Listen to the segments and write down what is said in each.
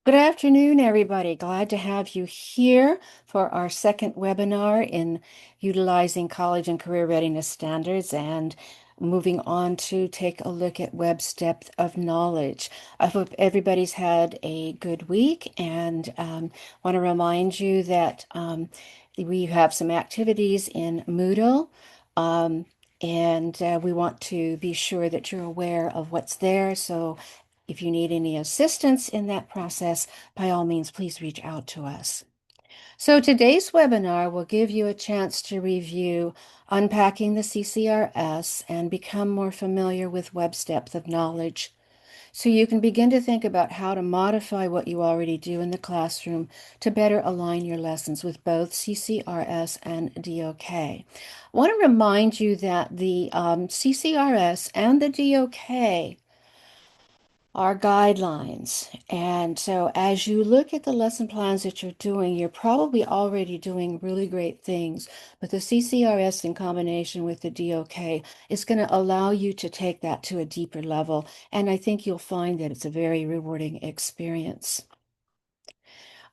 Good afternoon, everybody. Glad to have you here for our second webinar in utilizing college and career readiness standards and moving on to take a look at Webb's depth of knowledge. I hope everybody's had a good week and want to remind you that we have some activities in Moodle. Um, and we want to be sure that you're aware of what's there. So if you need any assistance in that process, by all means, please reach out to us. So today's webinar will give you a chance to review unpacking the CCRS and become more familiar with Webb's depth of knowledge. So you can begin to think about how to modify what you already do in the classroom to better align your lessons with both CCRS and DOK. I want to remind you that the CCRS and the DOK our guidelines. And so as you look at the lesson plans that you're doing, you're probably already doing really great things, but the CCRS in combination with the DOK is going to allow you to take that to a deeper level. And I think you'll find that it's a very rewarding experience.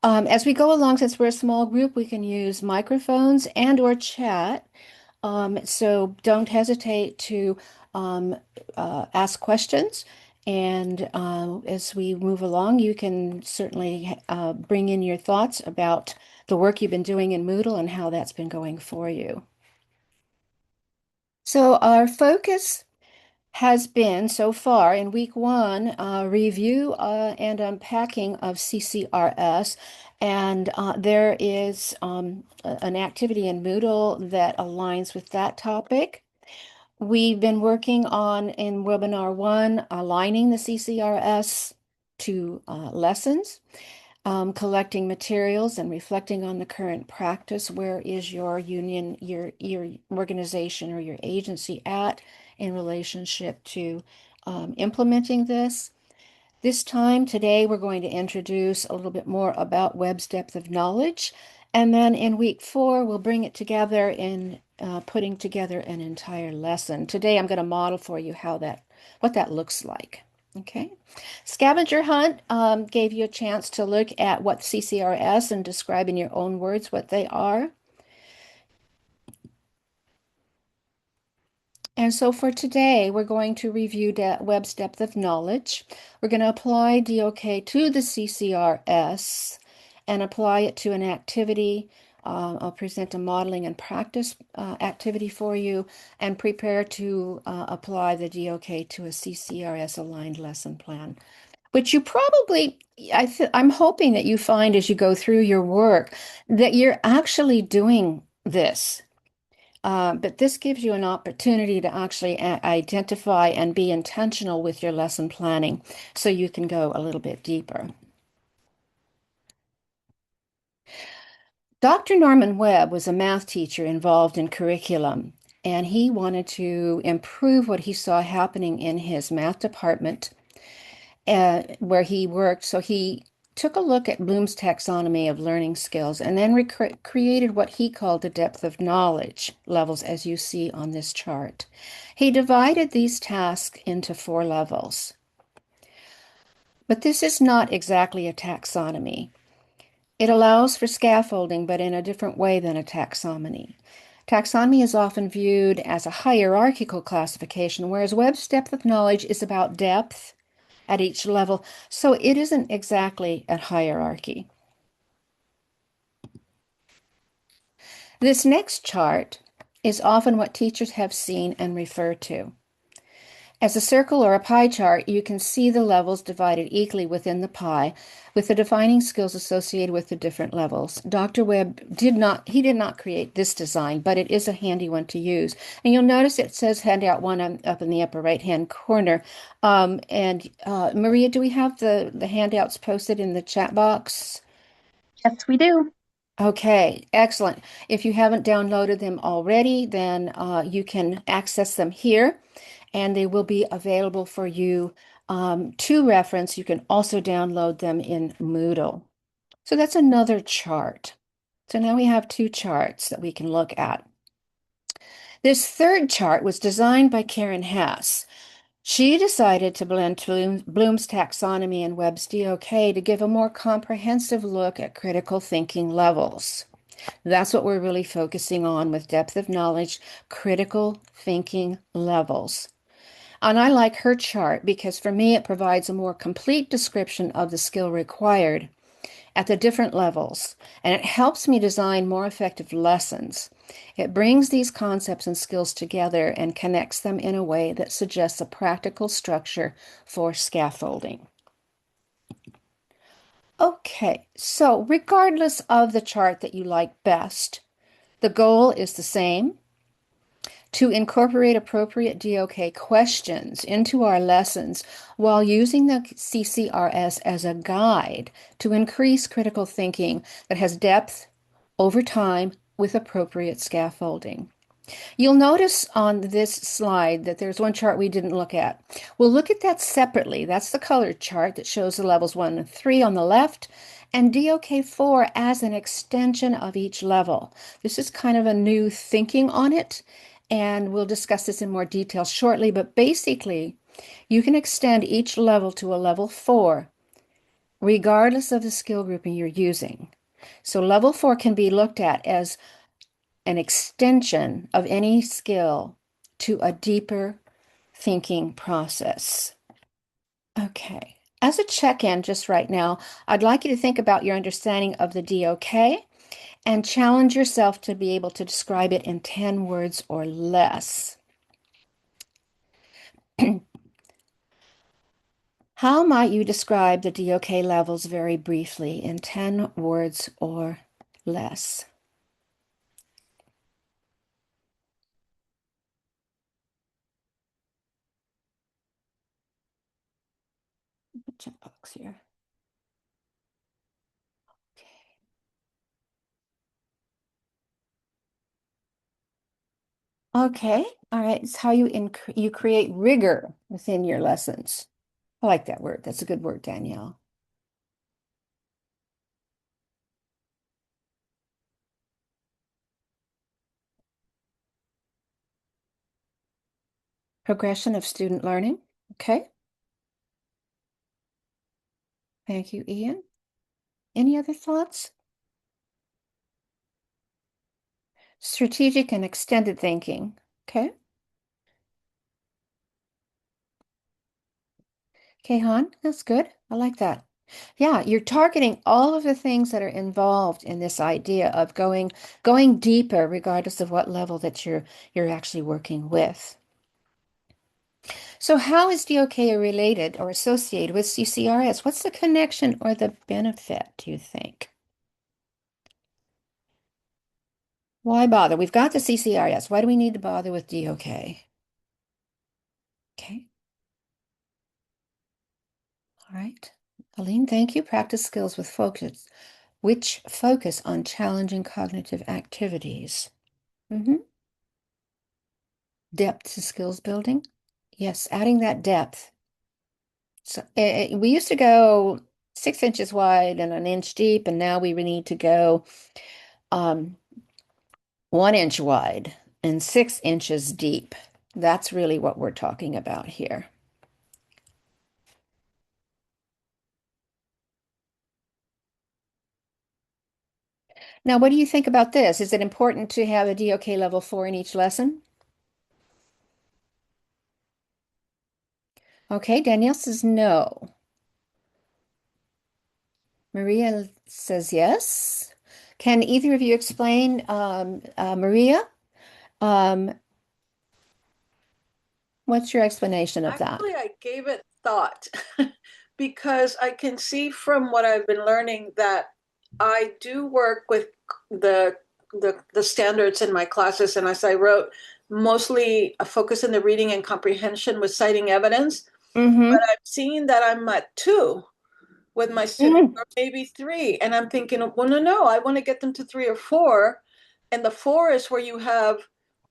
As we go along, since we're a small group, we can use microphones and or chat. So don't hesitate to um, ask questions. And as we move along, you can certainly bring in your thoughts about the work you've been doing in Moodle and how that's been going for you. So our focus has been so far in week one, review and unpacking of CCRS. And there is an activity in Moodle that aligns with that topic. We've been working on, in webinar one, aligning the CCRS to lessons, collecting materials and reflecting on the current practice. Where is your union, your organization or your agency at in relationship to implementing this? This time, today, we're going to introduce a little bit more about Webb's depth of knowledge. And then in week four, we'll bring it together in putting together an entire lesson. Today, I'm going to model for you what that looks like. Okay. Scavenger hunt gave you a chance to look at what CCRS and describe in your own words what they are. And so for today, we're going to review Webb's depth of knowledge. We're going to apply DOK to the CCRS and apply it to an activity. I'll present a modeling and practice activity for you and prepare to apply the DOK to a CCRS aligned lesson plan, which you probably, I'm hoping that you find as you go through your work that you're actually doing this. But this gives you an opportunity to actually identify and be intentional with your lesson planning so you can go a little bit deeper. Dr. Norman Webb was a math teacher involved in curriculum, and he wanted to improve what he saw happening in his math department where he worked. So he took a look at Bloom's taxonomy of learning skills and then created what he called the depth of knowledge levels, as you see on this chart. He divided these tasks into 4 levels. But this is not exactly a taxonomy. It allows for scaffolding, but in a different way than a taxonomy. Taxonomy is often viewed as a hierarchical classification, whereas Webb's depth of knowledge is about depth at each level. So it isn't exactly a hierarchy. This next chart is often what teachers have seen and refer to. As a circle or a pie chart, you can see the levels divided equally within the pie, with the defining skills associated with the different levels. Dr. Webb did not create this design, but it is a handy one to use. And you'll notice it says handout 1 up in the upper right-hand corner. Maria, do we have the handouts posted in the chat box? Yes, we do. Okay, excellent. If you haven't downloaded them already, then you can access them here, and they will be available for you to reference. You can also download them in Moodle. So that's another chart. So now we have 2 charts that we can look at. This third chart was designed by Karen Hess. She decided to blend Bloom's taxonomy and Webb's DOK to give a more comprehensive look at critical thinking levels. That's what we're really focusing on with depth of knowledge, critical thinking levels. And I like her chart because for me it provides a more complete description of the skill required at the different levels, and it helps me design more effective lessons. It brings these concepts and skills together and connects them in a way that suggests a practical structure for scaffolding. Okay, so regardless of the chart that you like best, the goal is the same: to incorporate appropriate DOK questions into our lessons while using the CCRS as a guide to increase critical thinking that has depth over time with appropriate scaffolding. You'll notice on this slide that there's one chart we didn't look at. We'll look at that separately. That's the colored chart that shows the levels 1 and 3 on the left and DOK4 as an extension of each level. This is kind of a new thinking on it, and we'll discuss this in more detail shortly, but basically, you can extend each level to a level 4 regardless of the skill grouping you're using. So level 4 can be looked at as an extension of any skill to a deeper thinking process. Okay. As a check-in just right now, I'd like you to think about your understanding of the DOK and challenge yourself to be able to describe it in 10 words or less. How might you describe the DOK levels very briefly in 10 words or less? Check box here. Okay, all right. It's how you create rigor within your lessons. I like that word. That's a good word, Danielle. Progression of student learning. Okay, thank you, Ian. Any other thoughts? Strategic and extended thinking. Okay. Okay, Han, that's good. I like that. Yeah, you're targeting all of the things that are involved in this idea of going deeper, regardless of what level that you're actually working with. So how is DOK related or associated with CCRS? What's the connection or the benefit, do you think? Why bother? We've got the CCRS. Why do we need to bother with DOK? Okay, all right. Aline, thank you. Practice skills with focus, which focus on challenging cognitive activities. Depth to skills building. Yes, adding that depth. So we used to go 6 inches wide and an inch deep, and now we need to go um, 1 inch wide and 6 inches deep. That's really what we're talking about here. Now, what do you think about this? Is it important to have a DOK level 4 in each lesson? Okay, Danielle says no. Maria says yes. Can either of you explain, Maria? Um, what's your explanation of that? Actually, I gave it thought because I can see from what I've been learning that I do work with the the standards in my classes, and as I wrote, mostly a focus in the reading and comprehension with citing evidence. But Mm-hmm. I've seen that I'm at 2 with my students, Mm. or maybe 3, and I'm thinking, well, no, I want to get them to 3 or 4, and the 4 is where you have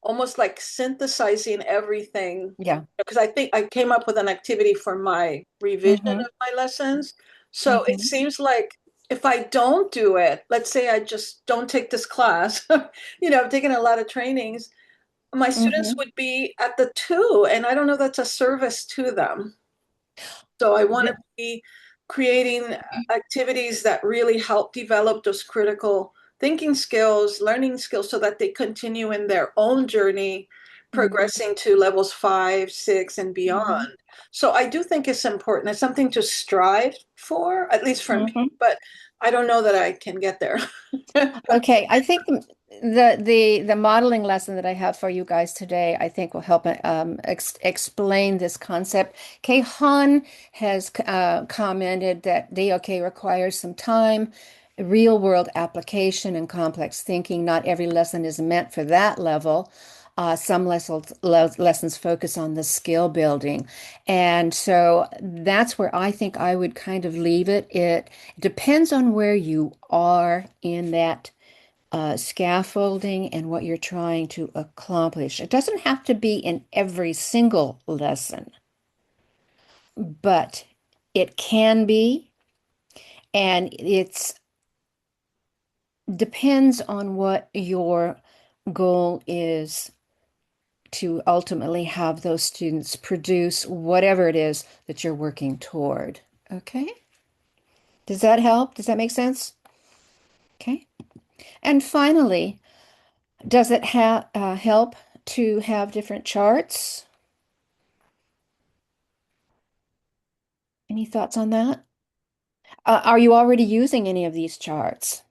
almost like synthesizing everything, Yeah. because I think I came up with an activity for my revision Mm-hmm. of my lessons. So it Mm-hmm. seems like if I don't do it, let's say I just don't take this class, I've taken a lot of trainings, my students Hmm. would be at the two, and I don't know that's a service to them. So I want to be creating activities that really help develop those critical thinking skills, learning skills, so that they continue in their own journey, progressing to levels 5, 6, and Hmm. beyond. So I do think it's important. It's something to strive for, at least for me, Hmm. but I don't know that I can get there. Okay, I think the modeling lesson that I have for you guys today, I think will help explain this concept. Kay Han has commented that DOK requires some time, real world application, and complex thinking. Not every lesson is meant for that level. Some lessons focus on the skill building. And so that's where I think I would kind of leave it. It depends on where you are in that scaffolding and what you're trying to accomplish. It doesn't have to be in every single lesson, but it can be, and it's depends on what your goal is to ultimately have those students produce whatever it is that you're working toward. Okay? Does that help? Does that make sense? Okay. And finally, does it help to have different charts? Any thoughts on that? Are you already using any of these charts?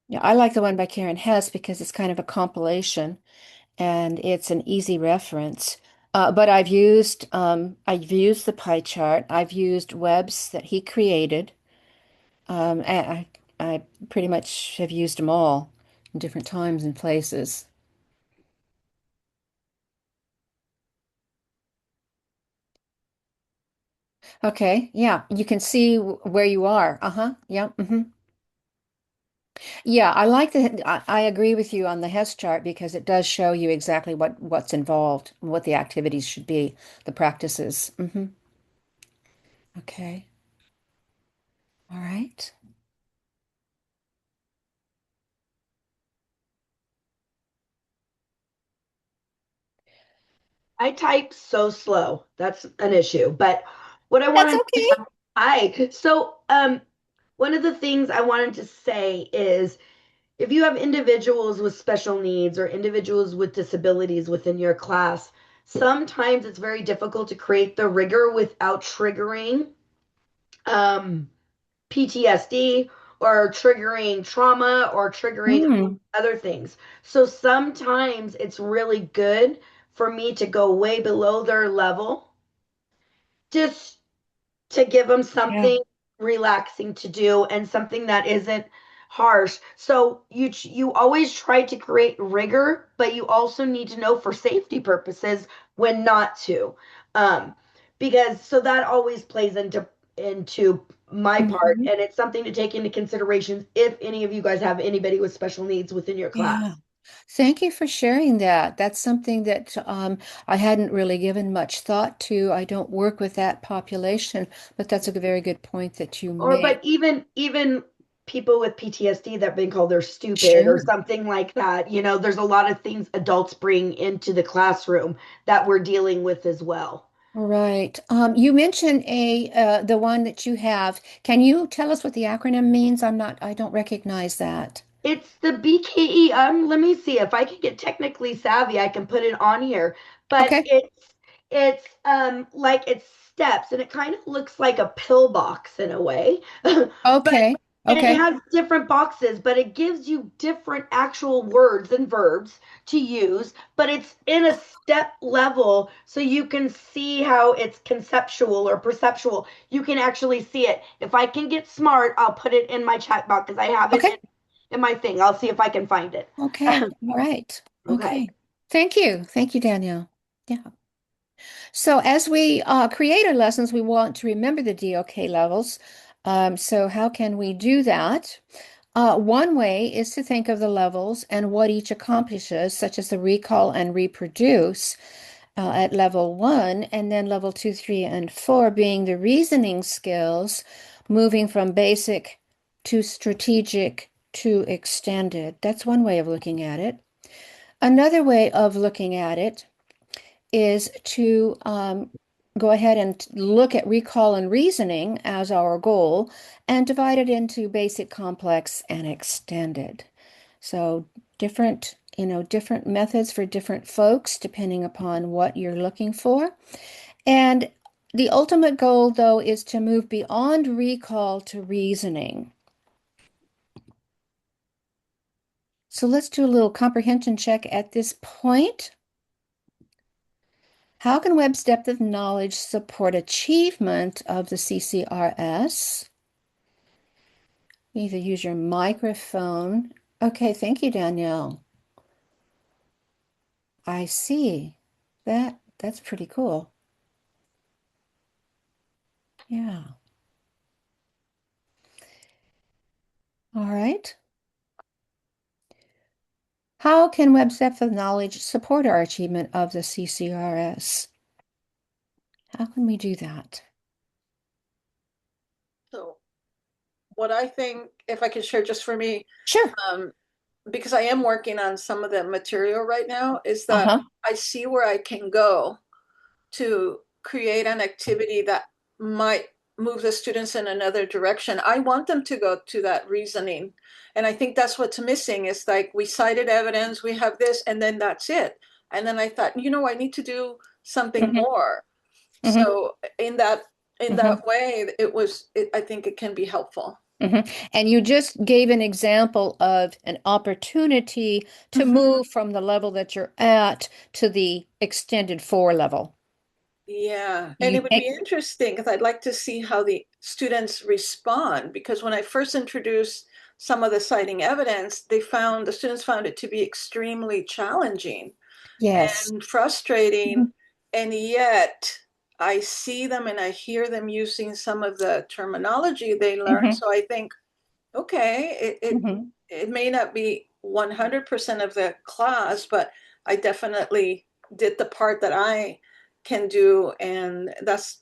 Yeah, I like the one by Karen Hess because it's kind of a compilation and it's an easy reference. But I've used the pie chart. I've used webs that he created. And I pretty much have used them all in different times and places. Okay, yeah, you can see where you are. Uh-huh. Yeah. Yeah, I agree with you on the Hess chart because it does show you exactly what's involved, what the activities should be, the practices. Okay. All right. I type so slow. That's an issue. But what I That's wanted okay. one of the things I wanted to say is if you have individuals with special needs or individuals with disabilities within your class, sometimes it's very difficult to create the rigor without triggering um, PTSD or triggering trauma or triggering Hmm. other things. So sometimes it's really good for me to go way below their level just to give them Yeah. something relaxing to do and something that isn't harsh. So you always try to create rigor, but you also need to know for safety purposes when not to. Um, because so that always plays into my part Hmm. and it's something to take into consideration if any of you guys have anybody with special needs within your Yeah. class. Thank you for sharing that. That's something that I hadn't really given much thought to. I don't work with that population, but that's a very good point that you Or made. but even people with PTSD that have been called they're stupid or Sure. something like that. There's a lot of things adults bring into the classroom that we're dealing with as well. Right. You mentioned the one that you have. Can you tell us what the acronym means? I don't recognize that. It's the BKE. Let me see if I can get technically savvy. I can put it on here, but Okay. it's like it's steps, and it kind of looks like a pill box in a way. But Okay. and it Okay. has different boxes, but it gives you different actual words and verbs to use, but it's in a step level so you can see how it's conceptual or perceptual. You can actually see it. If I can get smart, I'll put it in my chat box because I have it Okay. in my thing. I'll see if I can find it. Okay. All right. Okay. Okay. Thank you. Thank you, Danielle. Yeah. So as we create our lessons, we want to remember the DOK levels. So how can we do that? One way is to think of the levels and what each accomplishes, such as the recall and reproduce. at level 1, and then level 2, 3, and 4 being the reasoning skills, moving from basic to strategic to extended. That's one way of looking at it. Another way of looking at it is to go ahead and look at recall and reasoning as our goal and divide it into basic, complex, and extended. So different, different methods for different folks depending upon what you're looking for. And the ultimate goal, though, is to move beyond recall to reasoning. So let's do a little comprehension check at this point. How can Webb's depth of knowledge support achievement of the CCRS? Either use your microphone. Okay, thank you, Danielle. I see. That's pretty cool. Yeah. All right. How can Webb's depth of knowledge support our achievement of the CCRS? How can we do that? So what I think, if I can share just for me, Sure. because I am working on some of the material right now, is that Uh-huh. I see where I can go to create an activity that might move the students in another direction. I want them to go to that reasoning. And I think that's what's missing is like we cited evidence, we have this, and then that's it. And then I thought, I need to do something Mhm. more. Mhm. So in that Mhm. way, I think it can be helpful. Mhm. And you just gave an example of an opportunity to Mhm. move from the level that you're at to the extended 4 level. Yeah, and You it would be take, interesting because I'd like to see how the students respond because when I first introduced some of the citing evidence, the students found it to be extremely challenging yes. and frustrating, Mhm. and yet I see them and I hear them using some of the terminology they learned. Mhm. So I think, okay, Mhm. it may not be 100% of the class, but I definitely did the part that I can do, and that's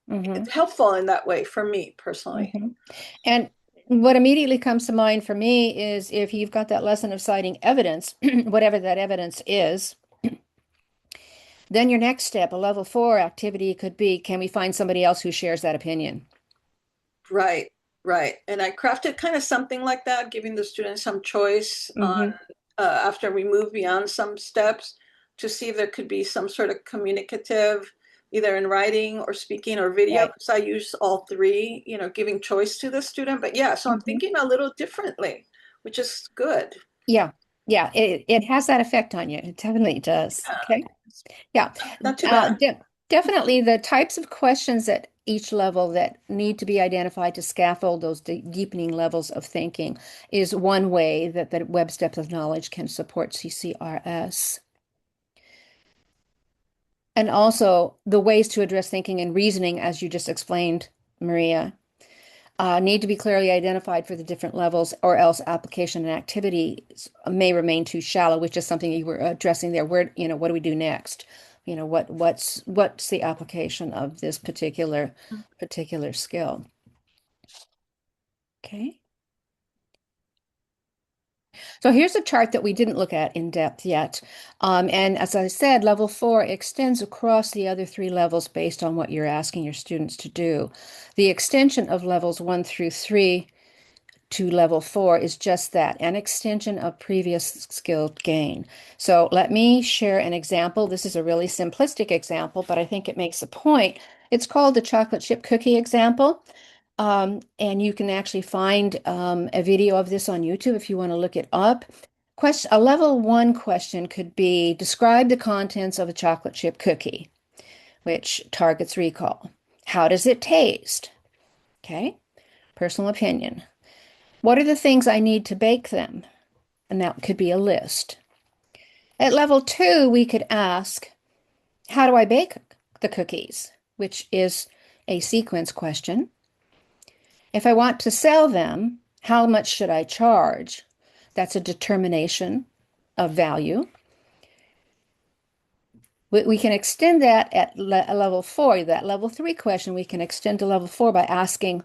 Mhm. helpful in that way for me personally. Mhm. And what immediately comes to mind for me is if you've got that lesson of citing evidence, whatever that evidence is, then your next step, a level 4 activity could be, can we find somebody else who shares that opinion? Right, right. And I crafted kind of something like that, giving the students some choice on Mm-hmm. after we move beyond some steps to see if there could be some sort of communicative, either in writing or speaking or video, Right. because I use all three, giving choice to the student. But yeah, so I'm Mm-hmm. thinking a little differently, which is good. Yeah. Yeah. It has that effect on you. It definitely does. Yeah, Okay. Yeah. not too bad. Definitely the types of questions at each level that need to be identified to scaffold those deepening levels of thinking is one way that the Webb's depth of knowledge can support CCRS. And also the ways to address thinking and reasoning, as you just explained, Maria, need to be clearly identified for the different levels, or else application and activities may remain too shallow, which is something you were addressing there. Where, what do we do next? What's the application of this particular skill? Okay. So here's a chart that we didn't look at in depth yet. And as I said, level 4 extends across the other 3 levels based on what you're asking your students to do. The extension of levels 1 through 3 to level 4 is just that, an extension of previous skill gain. So let me share an example. This is a really simplistic example, but I think it makes a point. It's called the chocolate chip cookie example. And you can actually find a video of this on YouTube if you want to look it up. A level 1 question could be describe the contents of a chocolate chip cookie, which targets recall. How does it taste? Okay, personal opinion. What are the things I need to bake them? And that could be a list. At level 2, we could ask, how do I bake the cookies? Which is a sequence question. If I want to sell them, how much should I charge? That's a determination of value. We can extend that at level 4, that level 3 question, we can extend to level 4 by asking,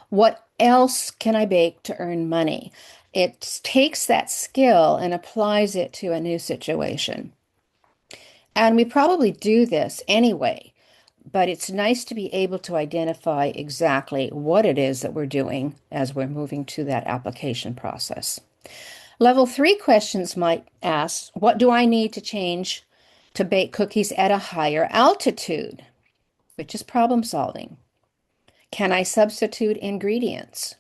what else can I bake to earn money? It takes that skill and applies it to a new situation. And we probably do this anyway, but it's nice to be able to identify exactly what it is that we're doing as we're moving to that application process. Level 3 questions might ask, what do I need to change to bake cookies at a higher altitude? Which is problem solving. Can I substitute ingredients?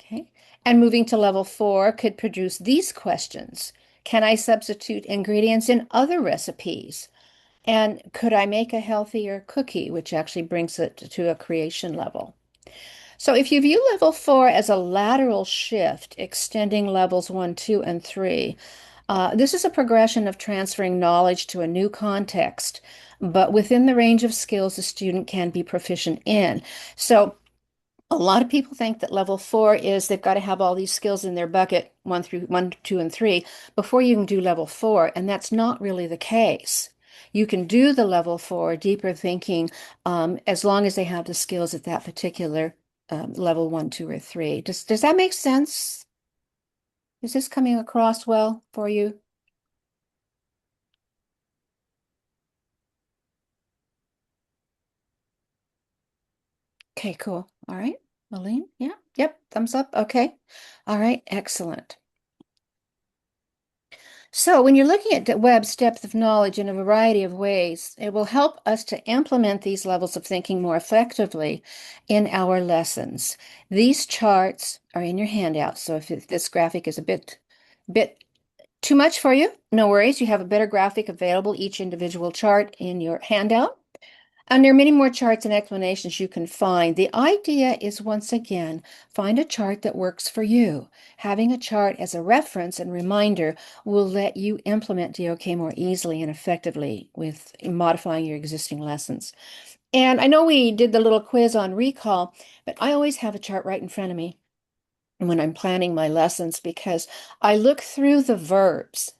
Okay. And moving to level 4 could produce these questions. Can I substitute ingredients in other recipes? And could I make a healthier cookie, which actually brings it to a creation level? So if you view level 4 as a lateral shift, extending levels 1, 2, and 3, this is a progression of transferring knowledge to a new context, but within the range of skills a student can be proficient in. So a lot of people think that level 4 is they've got to have all these skills in their bucket, 1 through 1, 2, and 3, before you can do level 4, and that's not really the case. You can do the level 4 deeper thinking as long as they have the skills at that particular level 1, 2, or 3. Does that make sense? Is this coming across well for you? Okay, cool. All right. Aline? Yeah. Yep. Thumbs up. Okay. All right. Excellent. So when you're looking at Webb's depth of knowledge in a variety of ways, it will help us to implement these levels of thinking more effectively in our lessons. These charts are in your handout, so if this graphic is a bit too much for you, no worries. You have a better graphic available, each individual chart in your handout. And there are many more charts and explanations you can find. The idea is, once again, find a chart that works for you. Having a chart as a reference and reminder will let you implement DOK more easily and effectively with modifying your existing lessons. And I know we did the little quiz on recall, but I always have a chart right in front of me when I'm planning my lessons because I look through the verbs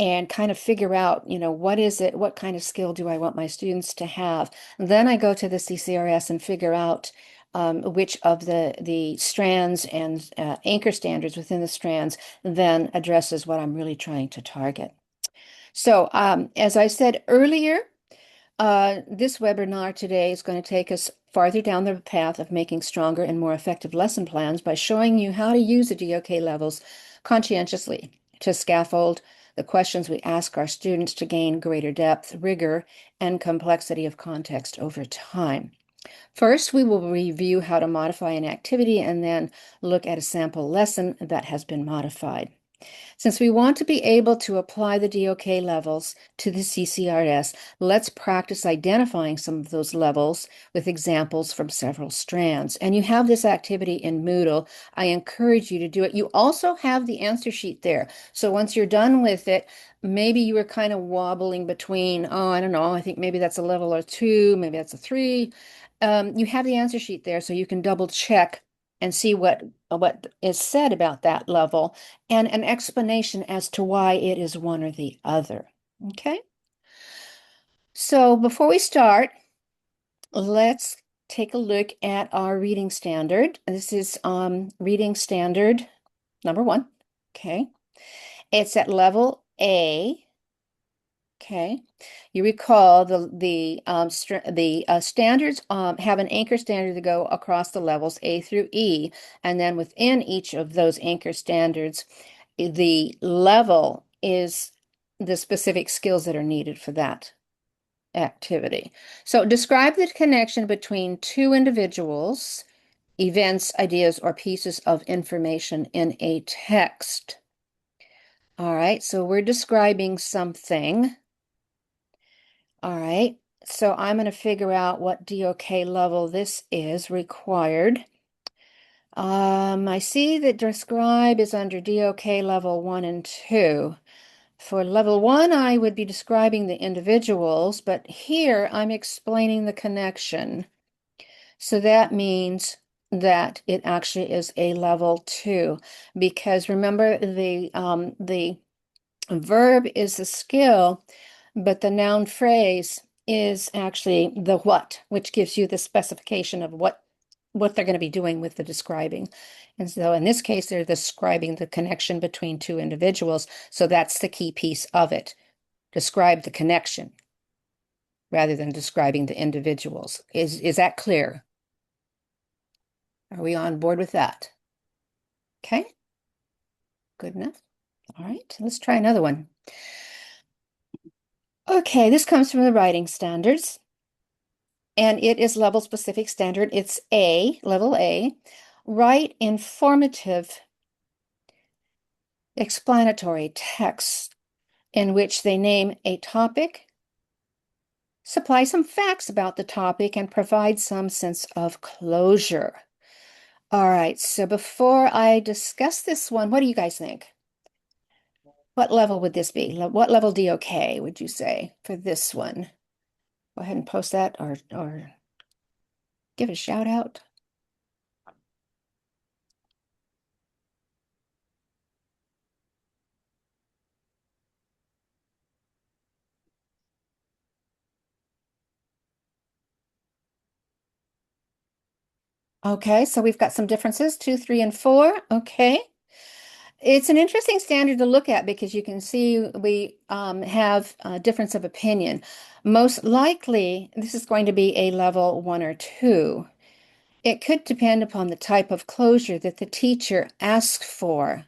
and kind of figure out, what is it, what kind of skill do I want my students to have? And then I go to the CCRS and figure out which of the strands and anchor standards within the strands then addresses what I'm really trying to target. So as I said earlier, this webinar today is going to take us farther down the path of making stronger and more effective lesson plans by showing you how to use the DOK levels conscientiously to scaffold the questions we ask our students to gain greater depth, rigor, and complexity of context over time. First, we will review how to modify an activity and then look at a sample lesson that has been modified. Since we want to be able to apply the DOK levels to the CCRS, let's practice identifying some of those levels with examples from several strands. And you have this activity in Moodle. I encourage you to do it. You also have the answer sheet there. So once you're done with it, maybe you were kind of wobbling between, I don't know, I think maybe that's a level or 2, maybe that's a 3. You have the answer sheet there so you can double check and see what is said about that level and an explanation as to why it is one or the other. Okay? So before we start, let's take a look at our reading standard. This is reading standard number 1. Okay. It's at level A. Okay, you recall the standards have an anchor standard to go across the levels A through E, and then within each of those anchor standards, the level is the specific skills that are needed for that activity. So describe the connection between two individuals, events, ideas, or pieces of information in a text. All right, so we're describing something. All right, so I'm going to figure out what DOK level this is required. I see that describe is under DOK level 1 and 2. For level 1, I would be describing the individuals, but here I'm explaining the connection. So that means that it actually is a level 2, because remember the verb is a skill, but the noun phrase is actually the what, which gives you the specification of what they're going to be doing with the describing. And so in this case, they're describing the connection between two individuals. So that's the key piece of it. Describe the connection rather than describing the individuals. Is that clear? Are we on board with that? Okay. Good enough. All right, let's try another one. Okay, this comes from the writing standards, and it is level specific standard. It's A, level A. Write informative, explanatory text in which they name a topic, supply some facts about the topic, and provide some sense of closure. All right, so before I discuss this one, what do you guys think? What level would this be? What level DOK would you say for this one? Go ahead and post that or give it a shout out. Okay, so we've got some differences, 2, 3, and 4. Okay. It's an interesting standard to look at because you can see we have a difference of opinion. Most likely, this is going to be a level 1 or 2. It could depend upon the type of closure that the teacher asks for.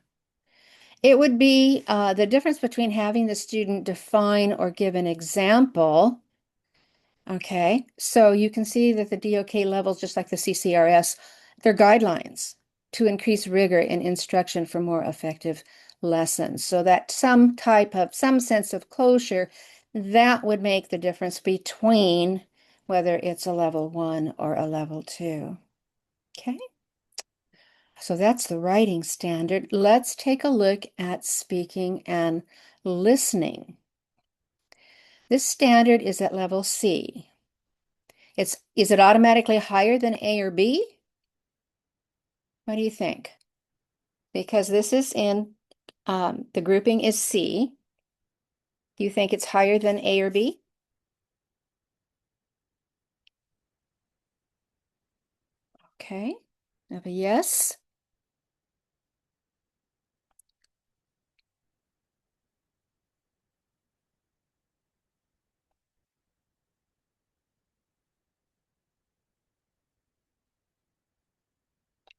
It would be the difference between having the student define or give an example. Okay, so you can see that the DOK levels, just like the CCRS, they're guidelines to increase rigor in instruction for more effective lessons. So that some sense of closure, that would make the difference between whether it's a level 1 or a level 2. Okay, so that's the writing standard. Let's take a look at speaking and listening. This standard is at level C. Is it automatically higher than A or B? What do you think? Because this is in, the grouping is C. Do you think it's higher than A or B? Okay, I have a yes.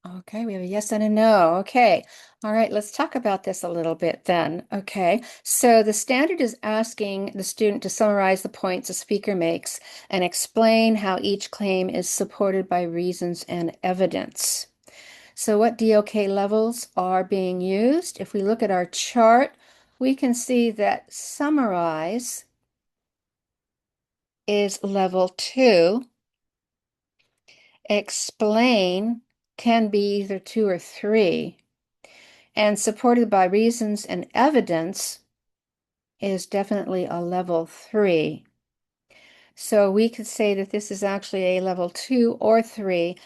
Okay, we have a yes and a no. Okay. All right, let's talk about this a little bit then. Okay. So the standard is asking the student to summarize the points a speaker makes and explain how each claim is supported by reasons and evidence. So what DOK levels are being used? If we look at our chart, we can see that summarize is level 2. Explain can be either 2 or 3. And supported by reasons and evidence is definitely a level 3. So we could say that this is actually a level 2 or 3,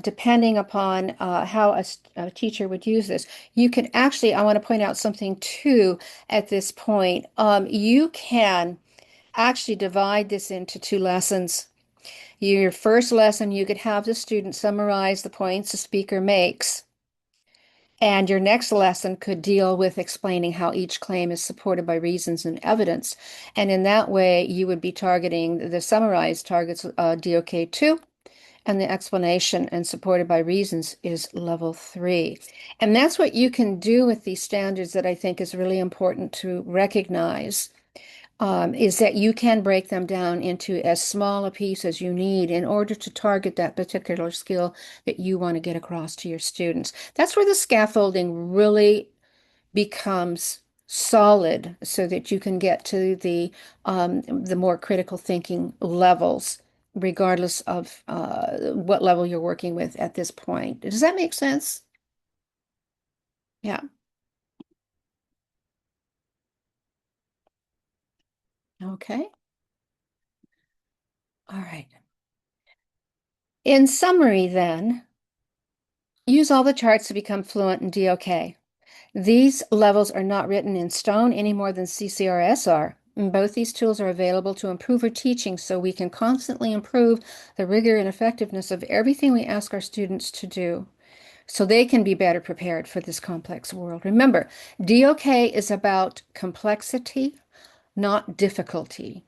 depending upon how a teacher would use this. You can actually, I want to point out something too at this point. You can actually divide this into 2 lessons. Your first lesson, you could have the student summarize the points the speaker makes. And your next lesson could deal with explaining how each claim is supported by reasons and evidence. And in that way, you would be targeting the summarized targets, DOK 2, and the explanation and supported by reasons is level 3. And that's what you can do with these standards that I think is really important to recognize. Is that you can break them down into as small a piece as you need in order to target that particular skill that you want to get across to your students. That's where the scaffolding really becomes solid so that you can get to the more critical thinking levels, regardless of what level you're working with at this point. Does that make sense? Yeah. Okay. All right. In summary, then, use all the charts to become fluent in DOK. These levels are not written in stone any more than CCRS are. And both these tools are available to improve our teaching so we can constantly improve the rigor and effectiveness of everything we ask our students to do so they can be better prepared for this complex world. Remember, DOK is about complexity, not difficulty.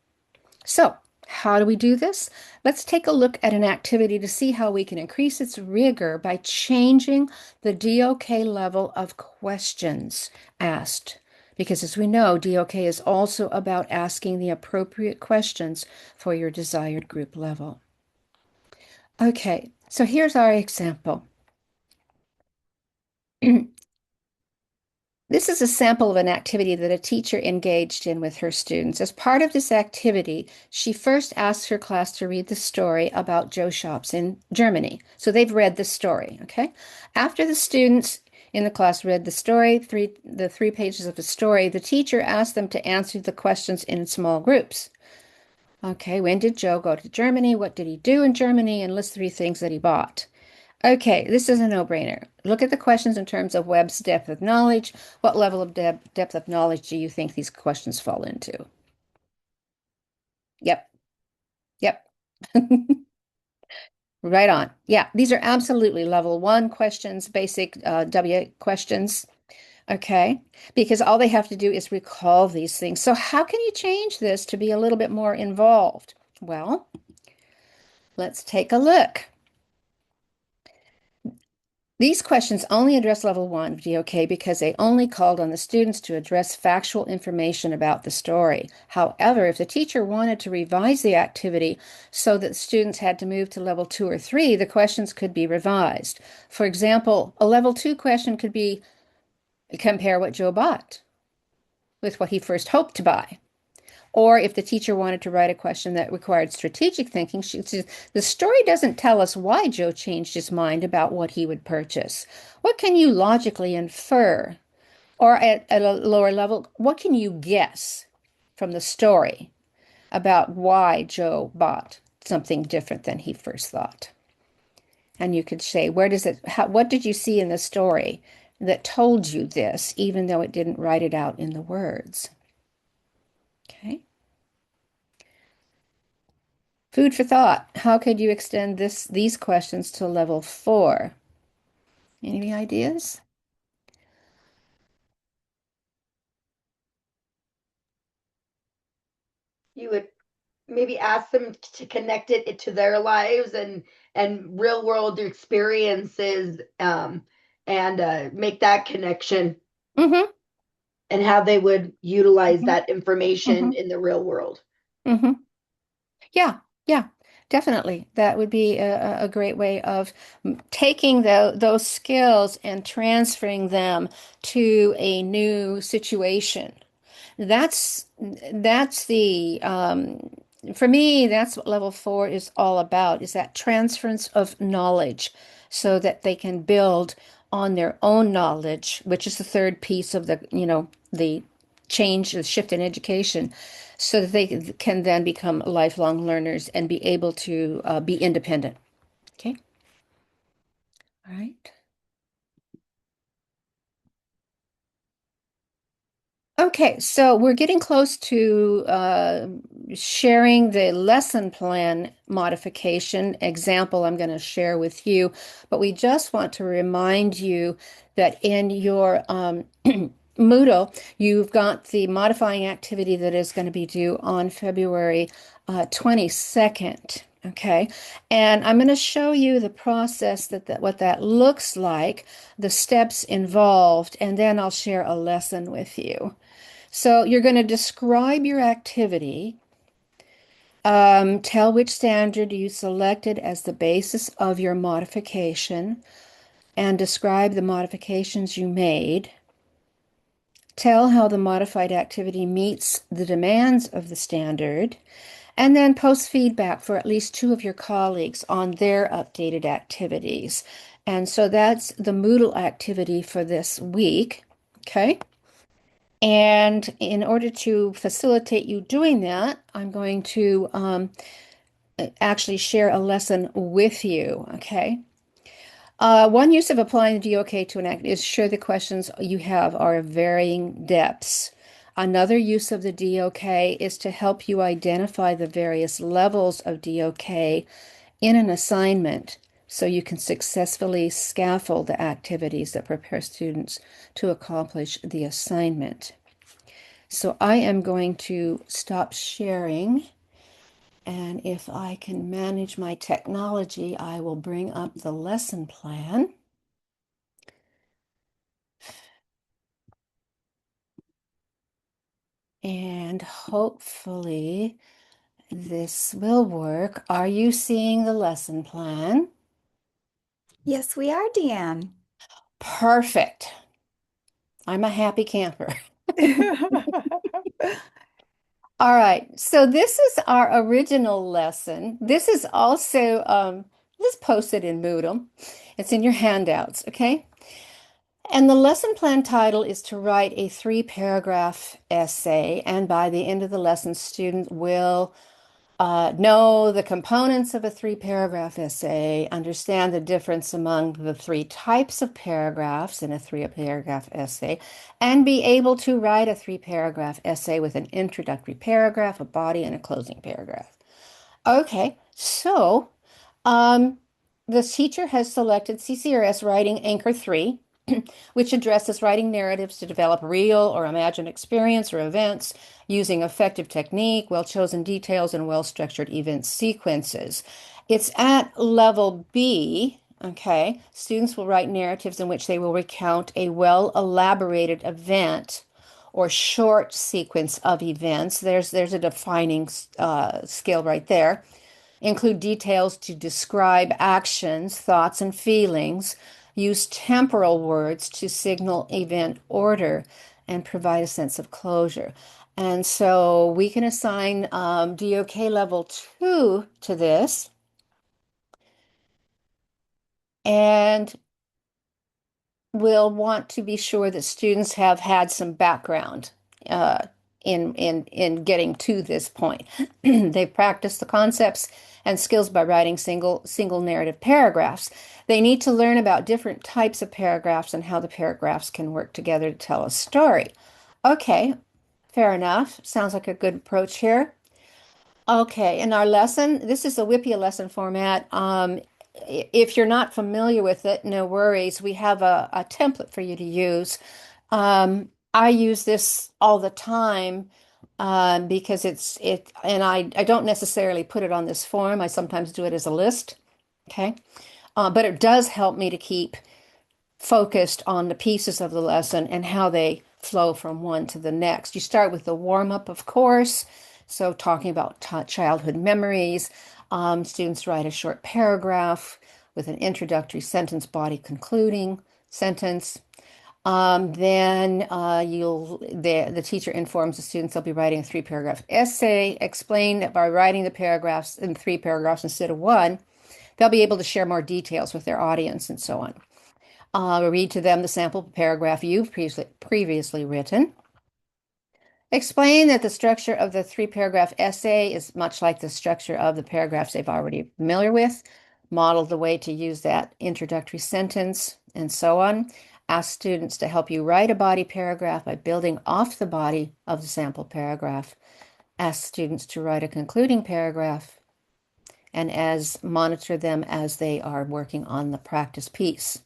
So, how do we do this? Let's take a look at an activity to see how we can increase its rigor by changing the DOK level of questions asked. Because as we know, DOK is also about asking the appropriate questions for your desired group level. Okay, so here's our example. This is a sample of an activity that a teacher engaged in with her students. As part of this activity, she first asked her class to read the story about Joe shops in Germany. So they've read the story, okay? After the students in the class read the story, the 3 pages of the story, the teacher asked them to answer the questions in small groups. Okay, when did Joe go to Germany? What did he do in Germany? And list 3 things that he bought. Okay, this is a no-brainer. Look at the questions in terms of Webb's depth of knowledge. What level of depth of knowledge do you think these questions fall into? Yep, yep. Right on. Yeah, these are absolutely level 1 questions, basic W questions. Okay, because all they have to do is recall these things. So how can you change this to be a little bit more involved? Well, let's take a look. These questions only address level 1 of DOK because they only called on the students to address factual information about the story. However, if the teacher wanted to revise the activity so that students had to move to level 2 or 3, the questions could be revised. For example, a level 2 question could be compare what Joe bought with what he first hoped to buy. Or if the teacher wanted to write a question that required strategic thinking, she says, the story doesn't tell us why Joe changed his mind about what he would purchase. What can you logically infer? Or at a lower level, what can you guess from the story about why Joe bought something different than he first thought? And you could say, what did you see in the story that told you this, even though it didn't write it out in the words? Okay. Food for thought. How could you extend these questions to level 4? Any ideas? You would maybe ask them to connect it to their lives and real world experiences, and make that connection Mm-hmm. and how they would utilize Mm-hmm. that information in the real world. Mm-hmm. Yeah, yeah, definitely. That would be a great way of taking those skills and transferring them to a new situation. That's that's the for me, that's what level 4 is all about, is that transference of knowledge so that they can build on their own knowledge, which is the third piece of the change, the shift in education, so that they can then become lifelong learners and be able to be independent. Okay. All right. Okay, so we're getting close to sharing the lesson plan modification example I'm going to share with you, but we just want to remind you that in your Moodle, you've got the modifying activity that is going to be due on February 22nd. Okay, and I'm going to show you the process what that looks like, the steps involved, and then I'll share a lesson with you. So you're going to describe your activity, tell which standard you selected as the basis of your modification, and describe the modifications you made. Tell how the modified activity meets the demands of the standard, and then post feedback for at least 2 of your colleagues on their updated activities. And so that's the Moodle activity for this week. Okay. And in order to facilitate you doing that, I'm going to actually share a lesson with you, okay? One use of applying the DOK to an act is sure the questions you have are of varying depths. Another use of the DOK is to help you identify the various levels of DOK in an assignment so you can successfully scaffold the activities that prepare students to accomplish the assignment. So I am going to stop sharing, and if I can manage my technology, I will bring up the lesson plan. And hopefully this will work. Are you seeing the lesson plan? Yes, we are, DeAnne. Perfect. I'm a happy camper. All right, so this is our original lesson. This is also this is posted in Moodle. It's in your handouts, okay? And the lesson plan title is to write a 3-paragraph essay, and by the end of the lesson, student will know the components of a 3-paragraph essay, understand the difference among the 3 types of paragraphs in a 3-paragraph essay, and be able to write a 3-paragraph essay with an introductory paragraph, a body, and a closing paragraph. Okay, so um, the teacher has selected CCRS Writing Anchor 3, which addresses writing narratives to develop real or imagined experience or events using effective technique, well-chosen details, and well-structured event sequences. It's at level B. Okay, students will write narratives in which they will recount a well-elaborated event or short sequence of events. There's a defining skill right there. Include details to describe actions, thoughts, and feelings. Use temporal words to signal event order and provide a sense of closure. And so we can assign DOK level 2 to this. And we'll want to be sure that students have had some background uh, in getting to this point. They've practiced the concepts and skills by writing single narrative paragraphs. They need to learn about different types of paragraphs and how the paragraphs can work together to tell a story. Okay, fair enough. Sounds like a good approach here. Okay, in our lesson, this is a WIPIA lesson format. If you're not familiar with it, no worries. We have a template for you to use. I use this all the time because and I don't necessarily put it on this form. I sometimes do it as a list. Okay, but it does help me to keep focused on the pieces of the lesson and how they flow from one to the next. You start with the warm-up, of course. So talking about childhood memories, students write a short paragraph with an introductory sentence, body, concluding sentence. Then the teacher informs the students they'll be writing a 3-paragraph essay. Explain that by writing the paragraphs in 3 paragraphs instead of 1, they'll be able to share more details with their audience and so on. Read to them the sample paragraph you've previously written. Explain that the structure of the 3-paragraph essay is much like the structure of the paragraphs they've already familiar with. Model the way to use that introductory sentence and so on. Ask students to help you write a body paragraph by building off the body of the sample paragraph. Ask students to write a concluding paragraph and monitor them as they are working on the practice piece.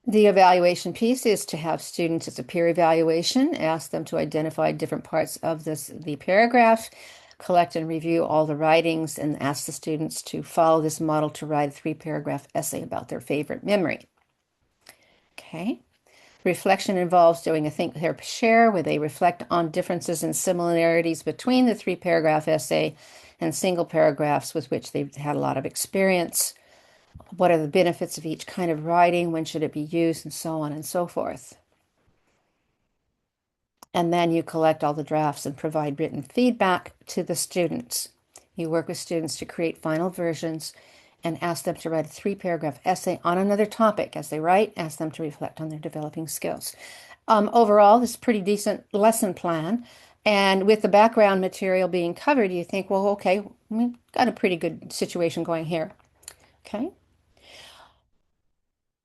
The evaluation piece is to have students, it's a peer evaluation, ask them to identify different parts of the paragraph, collect and review all the writings, and ask the students to follow this model to write a 3-paragraph essay about their favorite memory. Okay. Reflection involves doing a think, pair, share, where they reflect on differences and similarities between the 3-paragraph essay and single paragraphs with which they've had a lot of experience. What are the benefits of each kind of writing? When should it be used? And so on and so forth. And then you collect all the drafts and provide written feedback to the students. You work with students to create final versions and ask them to write a 3-paragraph essay on another topic. As they write, ask them to reflect on their developing skills. Overall, this is a pretty decent lesson plan. And with the background material being covered, you think, well, okay, we've got a pretty good situation going here. Okay.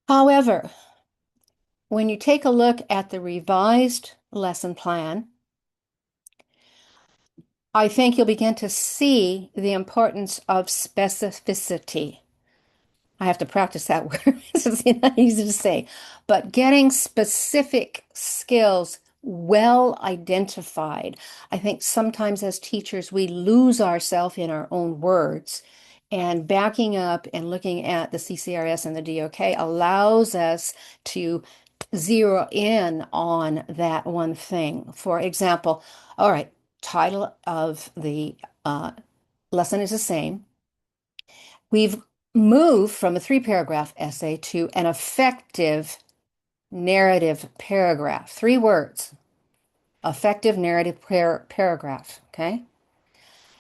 However, when you take a look at the revised lesson plan, I think you'll begin to see the importance of specificity. I have to practice that word. It's not easy to say, but getting specific skills well identified. I think sometimes as teachers, we lose ourselves in our own words, and backing up and looking at the CCRS and the DOK allows us to zero in on that one thing. For example, all right, title of the lesson is the same. We've moved from a 3-paragraph essay to an effective narrative paragraph. 3 words, effective narrative paragraph. Okay.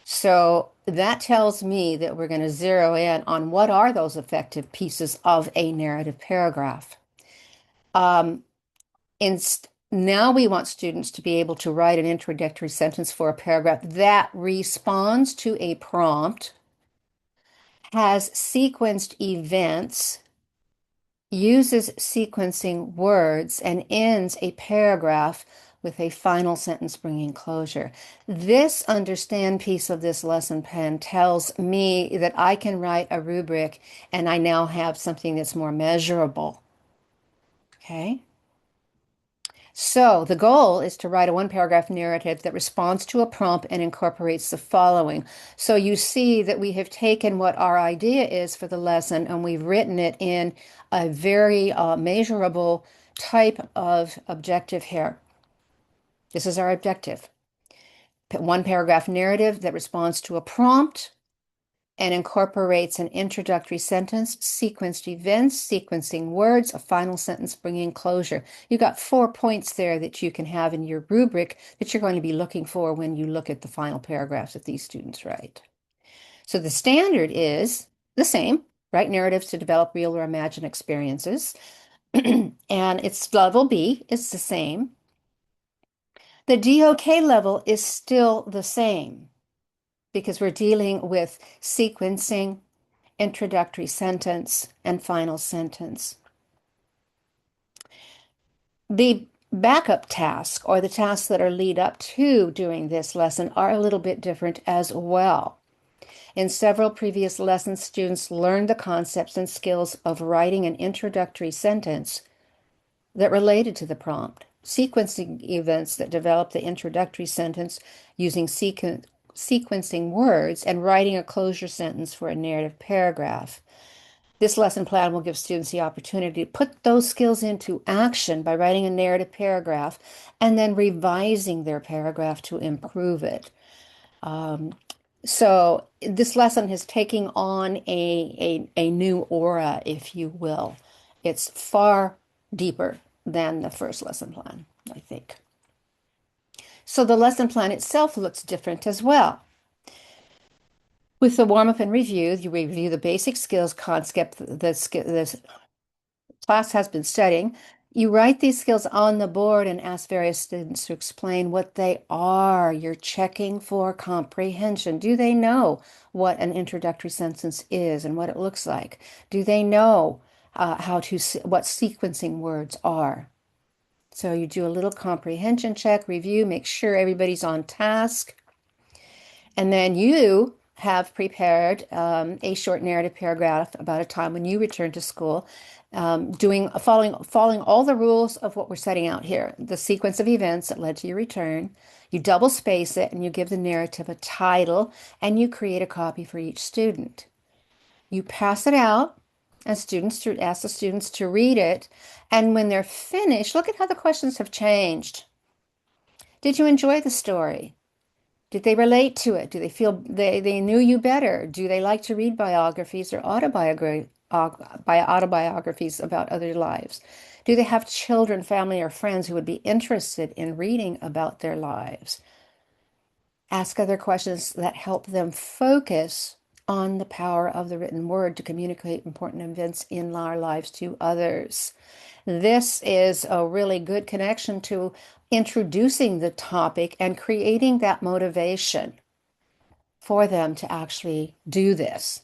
So that tells me that we're going to zero in on what are those effective pieces of a narrative paragraph. Now we want students to be able to write an introductory sentence for a paragraph that responds to a prompt, has sequenced events, uses sequencing words, and ends a paragraph with a final sentence bringing closure. This understand piece of this lesson plan tells me that I can write a rubric and I now have something that's more measurable. Okay? So the goal is to write a 1-paragraph narrative that responds to a prompt and incorporates the following. So you see that we have taken what our idea is for the lesson and we've written it in a very measurable type of objective here. This is our objective. 1-paragraph narrative that responds to a prompt and incorporates an introductory sentence, sequenced events, sequencing words, a final sentence bringing closure. You've got 4 points there that you can have in your rubric that you're going to be looking for when you look at the final paragraphs that these students write. So the standard is the same, write narratives to develop real or imagined experiences. And it's level B, it's the same. The DOK level is still the same because we're dealing with sequencing, introductory sentence, and final sentence. The backup task, or the tasks that are lead up to doing this lesson, are a little bit different as well. In several previous lessons, students learned the concepts and skills of writing an introductory sentence that related to the prompt, sequencing events that develop the introductory sentence using sequencing words, and writing a closure sentence for a narrative paragraph. This lesson plan will give students the opportunity to put those skills into action by writing a narrative paragraph and then revising their paragraph to improve it. So this lesson is taking on a new aura, if you will. It's far deeper than the first lesson plan, I think. So the lesson plan itself looks different as well. With the warm-up and review, you review the basic skills concept the class has been studying. You write these skills on the board and ask various students to explain what they are. You're checking for comprehension. Do they know what an introductory sentence is and what it looks like? Do they know what sequencing words are? So you do a little comprehension check, review, make sure everybody's on task. And then you have prepared a short narrative paragraph about a time when you returned to school, following all the rules of what we're setting out here, the sequence of events that led to your return. You double space it and you give the narrative a title and you create a copy for each student. You pass it out and ask the students to read it. And when they're finished, look at how the questions have changed. Did you enjoy the story? Did they relate to it? Do they feel they knew you better? Do they like to read biographies or autobiographies about other lives? Do they have children, family, or friends who would be interested in reading about their lives? Ask other questions that help them focus on the power of the written word to communicate important events in our lives to others. This is a really good connection to introducing the topic and creating that motivation for them to actually do this.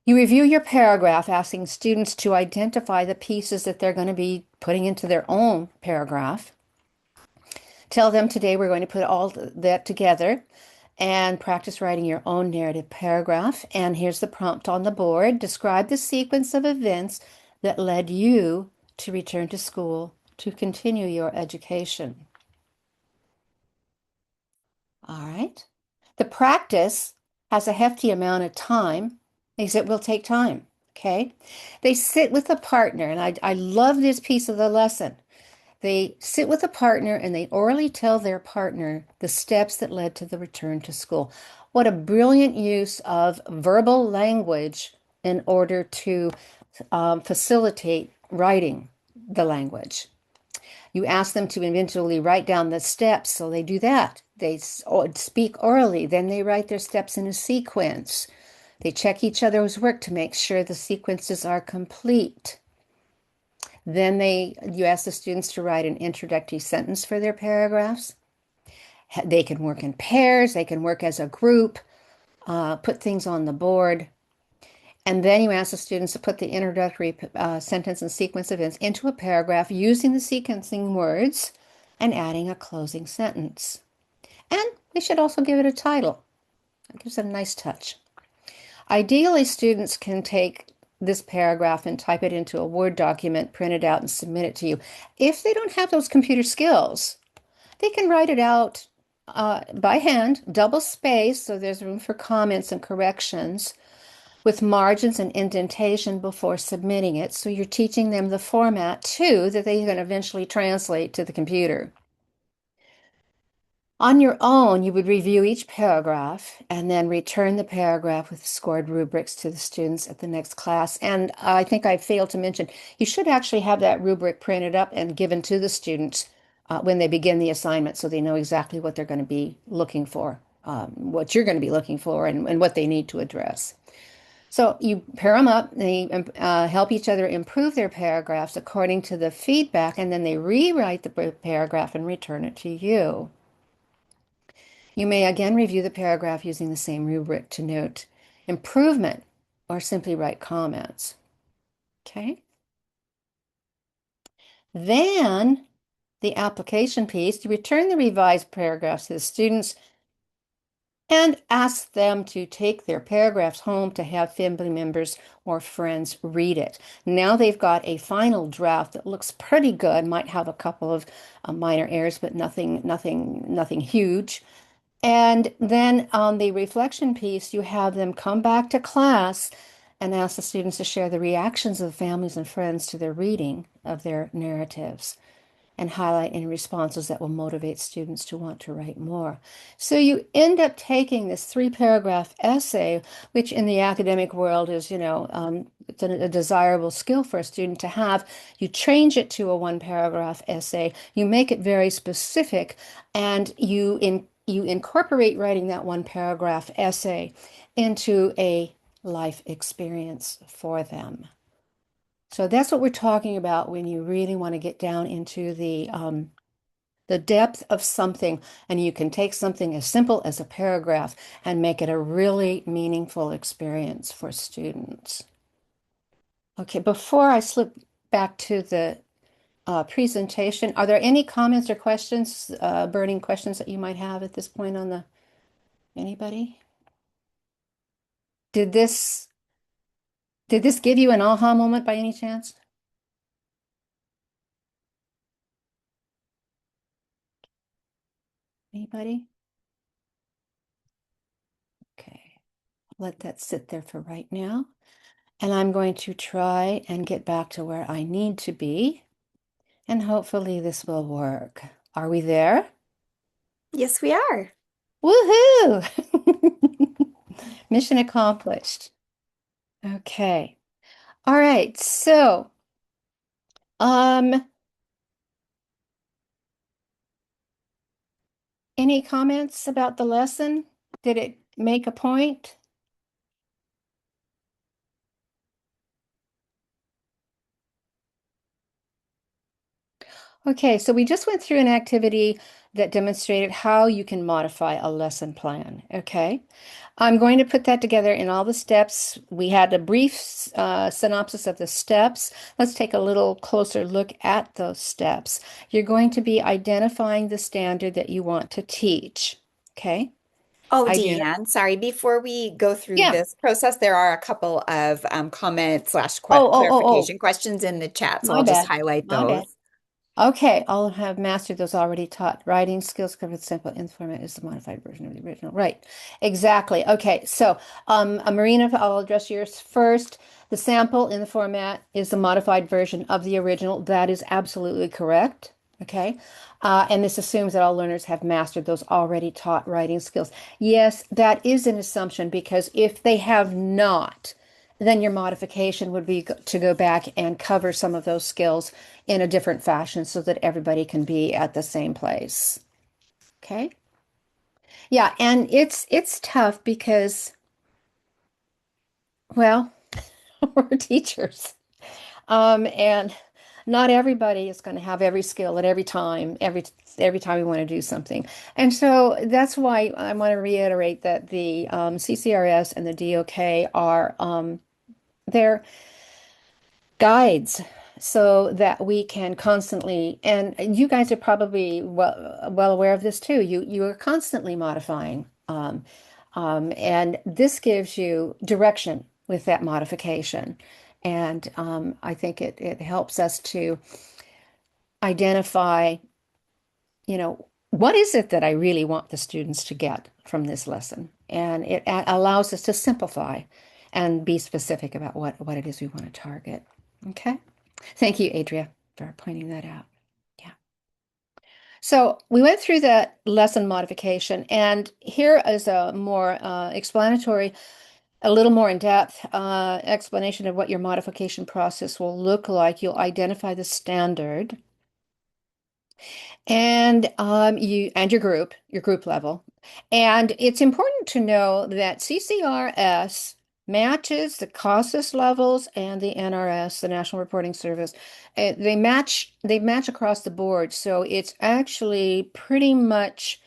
You review your paragraph, asking students to identify the pieces that they're going to be putting into their own paragraph. Tell them today we're going to put all that together and practice writing your own narrative paragraph. And here's the prompt on the board. Describe the sequence of events that led you to return to school to continue your education. All right. The practice has a hefty amount of time, because it will take time. Okay. They sit with a partner, and I love this piece of the lesson. They sit with a partner and they orally tell their partner the steps that led to the return to school. What a brilliant use of verbal language in order to facilitate writing the language. You ask them to eventually write down the steps, so they do that. They speak orally, then they write their steps in a sequence. They check each other's work to make sure the sequences are complete. Then you ask the students to write an introductory sentence for their paragraphs. They can work in pairs, they can work as a group, put things on the board. And then you ask the students to put the introductory sentence and sequence events into a paragraph using the sequencing words and adding a closing sentence. And they should also give it a title. That gives it a nice touch. Ideally, students can take this paragraph and type it into a Word document, print it out, and submit it to you. If they don't have those computer skills, they can write it out by hand, double space, so there's room for comments and corrections, with margins and indentation before submitting it. So you're teaching them the format too that they can eventually translate to the computer. On your own, you would review each paragraph and then return the paragraph with scored rubrics to the students at the next class. And I think I failed to mention, you should actually have that rubric printed up and given to the students when they begin the assignment so they know exactly what they're going to be looking for, what you're going to be looking for, and what they need to address. So you pair them up, they help each other improve their paragraphs according to the feedback, and then they rewrite the paragraph and return it to you. You may again review the paragraph using the same rubric to note improvement or simply write comments. Okay. Then the application piece, you return the revised paragraphs to the students and ask them to take their paragraphs home to have family members or friends read it. Now they've got a final draft that looks pretty good, might have a couple of minor errors, but nothing huge. And then on the reflection piece, you have them come back to class and ask the students to share the reactions of families and friends to their reading of their narratives and highlight any responses that will motivate students to want to write more. So you end up taking this 3-paragraph essay, which in the academic world is, it's a desirable skill for a student to have. You change it to a 1-paragraph essay. You make it very specific, and you incorporate writing that 1-paragraph essay into a life experience for them. So that's what we're talking about when you really want to get down into the depth of something, and you can take something as simple as a paragraph and make it a really meaningful experience for students. Okay, before I slip back to the presentation, are there any comments or questions, burning questions that you might have at this point on anybody? Did this give you an aha moment by any chance? Anybody? Okay, let that sit there for right now. And I'm going to try and get back to where I need to be. And hopefully this will work. Are we there? Yes, we are. Woohoo! Mission accomplished. Okay. All right. So, any comments about the lesson? Did it make a point? Okay, so we just went through an activity that demonstrated how you can modify a lesson plan. Okay. I'm going to put that together in all the steps. We had a brief synopsis of the steps. Let's take a little closer look at those steps. You're going to be identifying the standard that you want to teach. Okay. Oh, Ident DeAnne, sorry. Before we go through yeah. this process, there are a couple of comments slash Oh. clarification questions in the chat, so My I'll just bad. highlight My bad. those. Okay, I'll have mastered those already taught. Writing skills covered simple informal is the modified version of the original. Right, exactly. Okay, so Marina, I'll address yours first. The sample in the format is the modified version of the original. That is absolutely correct. Okay, and this assumes that all learners have mastered those already taught writing skills. Yes, that is an assumption because if they have not, then your modification would be to go back and cover some of those skills in a different fashion so that everybody can be at the same place. Okay? Yeah, and it's tough because, well, we're teachers. And not everybody is going to have every skill at every time we want to do something. And so that's why I want to reiterate that the CCRS and the DOK are they're guides so that we can constantly, and you guys are probably well aware of this too. You are constantly modifying, and this gives you direction with that modification. And I think it helps us to identify, what is it that I really want the students to get from this lesson? And it allows us to simplify and be specific about what it is we want to target. Okay. Thank you, Adria, for pointing that out. Yeah. So we went through that lesson modification, and here is a more explanatory, a little more in-depth explanation of what your modification process will look like. You'll identify the standard and your group level. And it's important to know that CCRS matches the CASAS levels and the NRS, the National Reporting Service. They match across the board. So it's actually pretty much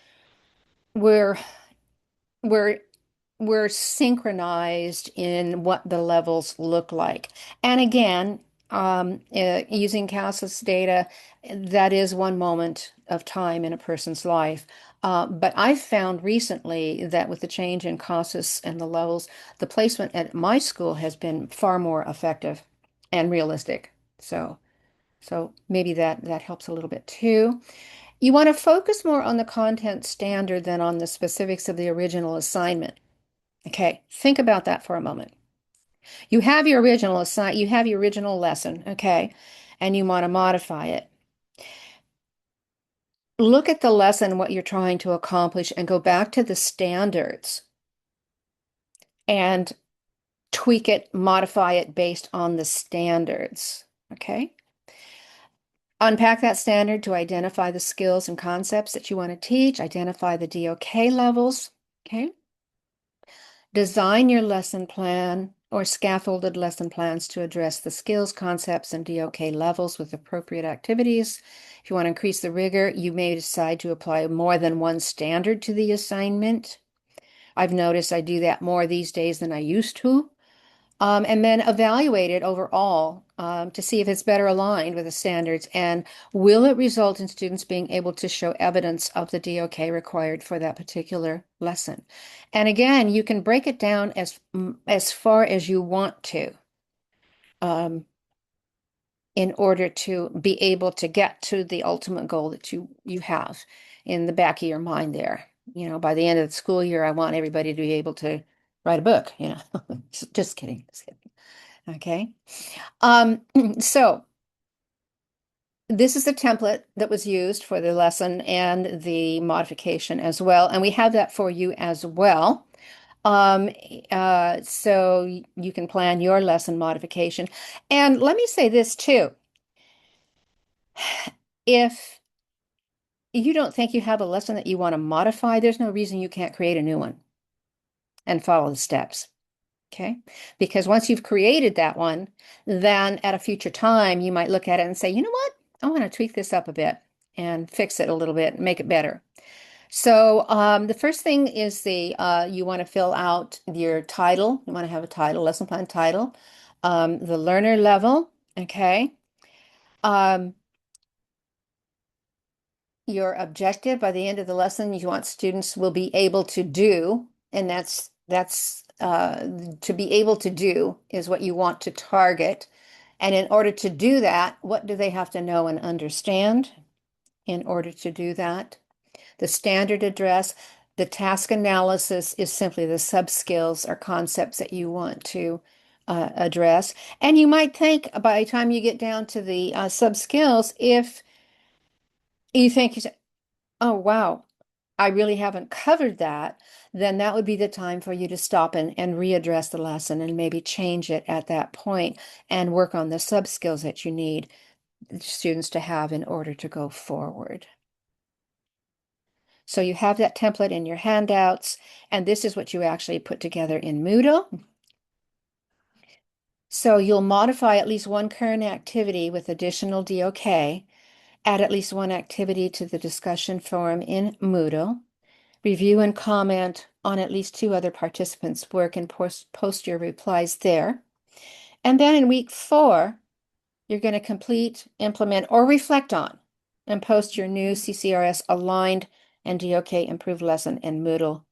we're we're we're synchronized in what the levels look like. And again, using CASAS data, that is one moment of time in a person's life. But I've found recently that with the change in CASAS and the levels, the placement at my school has been far more effective and realistic. So maybe that helps a little bit too. You want to focus more on the content standard than on the specifics of the original assignment. Okay, think about that for a moment. You have your original lesson, okay, and you want to modify it. Look at the lesson, what you're trying to accomplish, and go back to the standards and tweak it, modify it based on the standards, okay? Unpack that standard to identify the skills and concepts that you want to teach, identify the DOK levels, okay? Design your lesson plan or scaffolded lesson plans to address the skills, concepts, and DOK levels with appropriate activities. If you want to increase the rigor, you may decide to apply more than one standard to the assignment. I've noticed I do that more these days than I used to. And then evaluate it overall to see if it's better aligned with the standards and will it result in students being able to show evidence of the DOK required for that particular lesson. And again, you can break it down as far as you want to in order to be able to get to the ultimate goal that you have in the back of your mind there. By the end of the school year, I want everybody to be able to write a book, Just kidding. Okay. So this is the template that was used for the lesson and the modification as well. And we have that for you as well. So you can plan your lesson modification. And let me say this too. If you don't think you have a lesson that you want to modify, there's no reason you can't create a new one and follow the steps. Okay, because once you've created that one, then at a future time, you might look at it and say, you know what? I want to tweak this up a bit. and fix it a little bit, make it better. So the first thing is you want to fill out your title. You want to have a title, lesson plan title, the learner level, okay? Um, your objective by the end of the lesson, you want students will be able to do, and that's to be able to do is what you want to target. And in order to do that, what do they have to know and understand in order to do that? The standard address, the task analysis is simply the sub-skills or concepts that you want to address. And you might think by the time you get down to the sub-skills, if you think, oh, wow, I really haven't covered that, then that would be the time for you to stop and readdress the lesson and maybe change it at that point and work on the sub-skills that you need students to have in order to go forward. So you have that template in your handouts, and this is what you actually put together in Moodle. So you'll modify at least one current activity with additional DOK, add at least one activity to the discussion forum in Moodle, review and comment on at least two other participants' work and post your replies there. And then in week 4, you're going to complete, implement, or reflect on and post your new CCRS aligned and DOK improved lesson in Moodle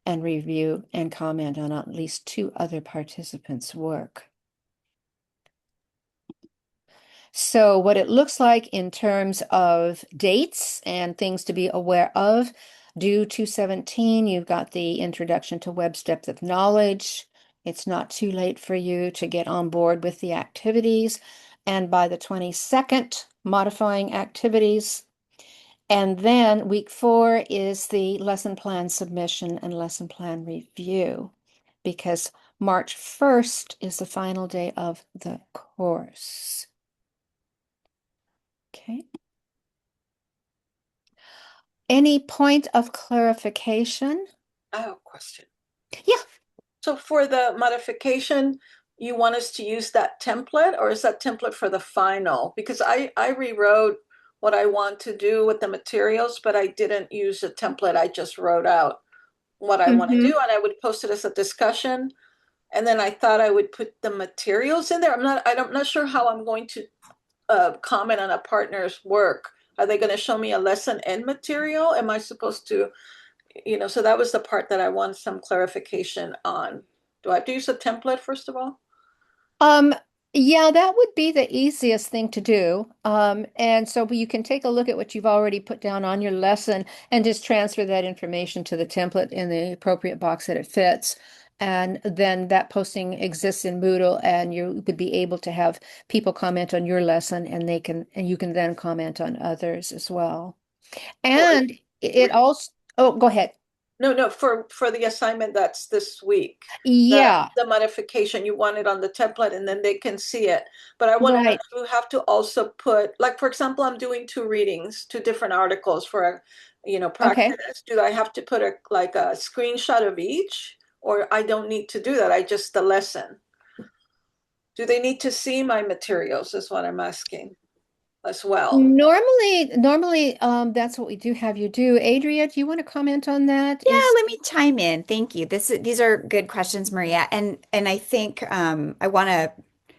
and review and comment on at least two other participants' work. So what it looks like in terms of dates and things to be aware of, due 2/17, you've got the introduction to Webb's depth of knowledge. It's not too late for you to get on board with the activities. And by the 22nd, modifying activities. And then week 4 is the lesson plan submission and lesson plan review, because March 1st is the final day of the course. Okay. Any point of clarification? I have a question. Yeah. So for the modification, you want us to use that template, or is that template for the final? Because I rewrote what I want to do with the materials, but I didn't use a template. I just wrote out what I want to do, and I would post it as a discussion. And then I thought I would put the materials in there. I'm not sure how I'm going to comment on a partner's work. Are they going to show me a lesson and material? Am I supposed to, so that was the part that I want some clarification on. Do I have to use a template first of all? Um, yeah, that would be the easiest thing to do. And so you can take a look at what you've already put down on your lesson and just transfer that information to the template in the appropriate box that it fits. And then that posting exists in Moodle, and you would be able to have people comment on your lesson, and you can then comment on others as well. And it also, oh, go ahead. No, for the assignment that's this week. Yeah, The modification, you want it on the template and then they can see it. But I want to know right. if you have to also put, like, for example, I'm doing 2 readings, 2 different articles for Okay. practice. Do I have to put a screenshot of each, or I don't need to do that? The lesson. Do they need to see my materials is what I'm asking as well. Normally, that's what we do have you do. Adria, do you want to comment on that? Yeah, let me chime in. Thank you. These are good questions, Maria. And I think I want to